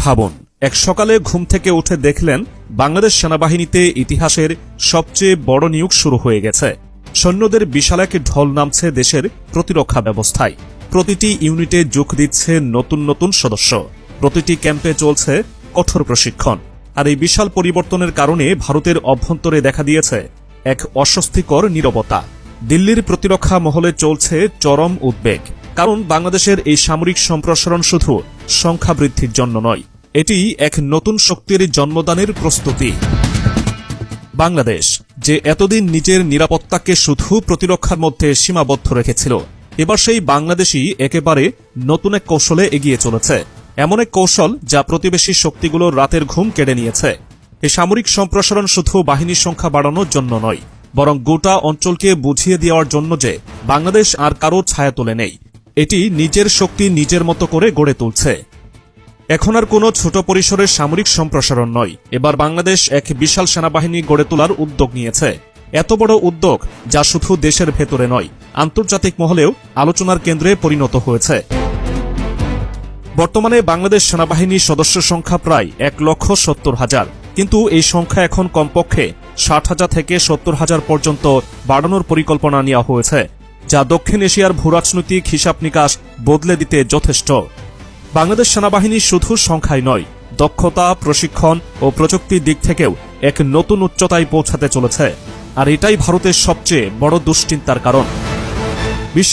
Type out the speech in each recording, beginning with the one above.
ভাবুন, এক সকালে ঘুম থেকে উঠে দেখলেন বাংলাদেশ সেনাবাহিনীতে ইতিহাসের সবচেয়ে বড় নিয়োগ শুরু হয়ে গেছে। সৈন্যদের বিশাল এক ঢল নামছে দেশের প্রতিরক্ষা ব্যবস্থায়। প্রতিটি ইউনিটে যোগ দিচ্ছে নতুন নতুন সদস্য, প্রতিটি ক্যাম্পে চলছে কঠোর প্রশিক্ষণ। আর এই বিশাল পরিবর্তনের কারণে ভারতের অভ্যন্তরে দেখা দিয়েছে এক অস্বস্তিকর নীরবতা। দিল্লির প্রতিরক্ষা মহলে চলছে চরম উদ্বেগ, কারণ বাংলাদেশের এই সামরিক সম্প্রসারণ শুধু সংখ্যা বৃদ্ধির জন্য নয়, এটি এক নতুন শক্তির জন্মদানের প্রস্তুতি। বাংলাদেশ, যে এতদিন নিজের নিরাপত্তাকে শুধু প্রতিরক্ষার মধ্যে সীমাবদ্ধ রেখেছিল, এবার সেই বাংলাদেশই একেবারে নতুন এক কৌশলে এগিয়ে চলেছে। এমন এক কৌশল যা প্রতিবেশী শক্তিগুলোর রাতের ঘুম কেড়ে নিয়েছে। এই সামরিক সম্প্রসারণ শুধু বাহিনীর সংখ্যা বাড়ানোর জন্য নয়, বরং গোটা অঞ্চলকে বুঝিয়ে দেওয়ার জন্য যে বাংলাদেশ আর কারো ছায়াতলে নেই, এটি নিজের শক্তি নিজের মতো করে গড়ে তুলছে। এখন আর কোনো ছোট পরিসরের সামরিক সম্প্রসারণ নয়, এবার বাংলাদেশ এক বিশাল সেনাবাহিনী গড়ে তোলার উদ্যোগ নিয়েছে। এত বড় উদ্যোগ যা শুধু দেশের ভেতরে নয়, আন্তর্জাতিক মহলেও আলোচনার কেন্দ্রে পরিণত হয়েছে। বর্তমানে বাংলাদেশ সেনাবাহিনীর সদস্য সংখ্যা প্রায় 1,70,000, কিন্তু এই সংখ্যা এখন কমপক্ষে 60,000 থেকে 70,000 পর্যন্ত বাড়ানোর পরিকল্পনা নেওয়া হয়েছে, যা দক্ষিণ এশিয়ার ভূরাজনৈতিক হিসাব নিকাশ বদলে দিতে যথেষ্ট। বাংলাদেশ সেনাবাহিনী শুধু সংখ্যায় নয়, দক্ষতা, প্রশিক্ষণ ও প্রযুক্তির দিক থেকেও এক নতুন উচ্চতায় পৌঁছাতে চলেছে। আর এটাই ভারতের সবচেয়ে বড় দুশ্চিন্তার কারণ।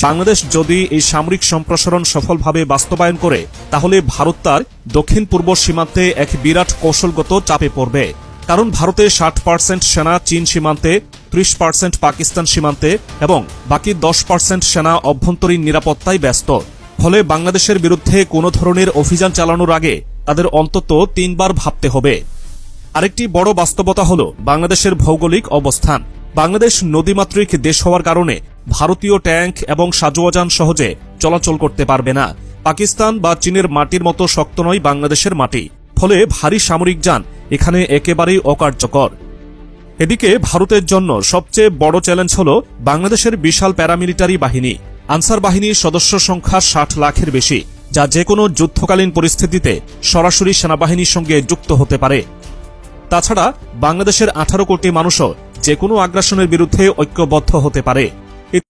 বাংলাদেশ যদি এই সামরিক সম্প্রসারণ সফলভাবে বাস্তবায়ন করে, তাহলে ভারত তার দক্ষিণ পূর্ব সীমান্তে এক বিরাট কৌশলগত চাপে পড়বে। কারণ ভারতের 60% সেনা চীন সীমান্তে, 30% পাকিস্তান সীমান্তে এবং বাকি 10% সেনা অভ্যন্তরীণ নিরাপত্তায় ব্যস্ত। ফলে বাংলাদেশের বিরুদ্ধে কোনো ধরনের অভিযান চালানোর আগে তাদের অন্তত 3 বার ভাবতে হবে। আরেকটি বড় বাস্তবতা হল বাংলাদেশের ভৌগোলিক অবস্থান। বাংলাদেশ নদীমাতৃক দেশ হওয়ার কারণে ভারতীয় ট্যাঙ্ক এবং সাজোয়াজান সহজে চলাচল করতে পারবে না। পাকিস্তান বা চীনের মাটির মতো শক্ত নয় বাংলাদেশের মাটি, ফলে ভারী সামরিক যান এখানে একেবারেই অকার্যকর। এদিকে ভারতের জন্য সবচেয়ে বড় চ্যালেঞ্জ হল বাংলাদেশের বিশাল প্যারামিলিটারি বাহিনী। আনসার বাহিনীর সদস্য সংখ্যা 60 লাখের বেশি, যা যেকোনো যুদ্ধকালীন পরিস্থিতিতে সরাসরি সেনাবাহিনীর সঙ্গে যুক্ত হতে পারে। তাছাড়া বাংলাদেশের 18 কোটি মানুষও যেকোনো আগ্রাসনের বিরুদ্ধে ঐক্যবদ্ধ হতে পারে।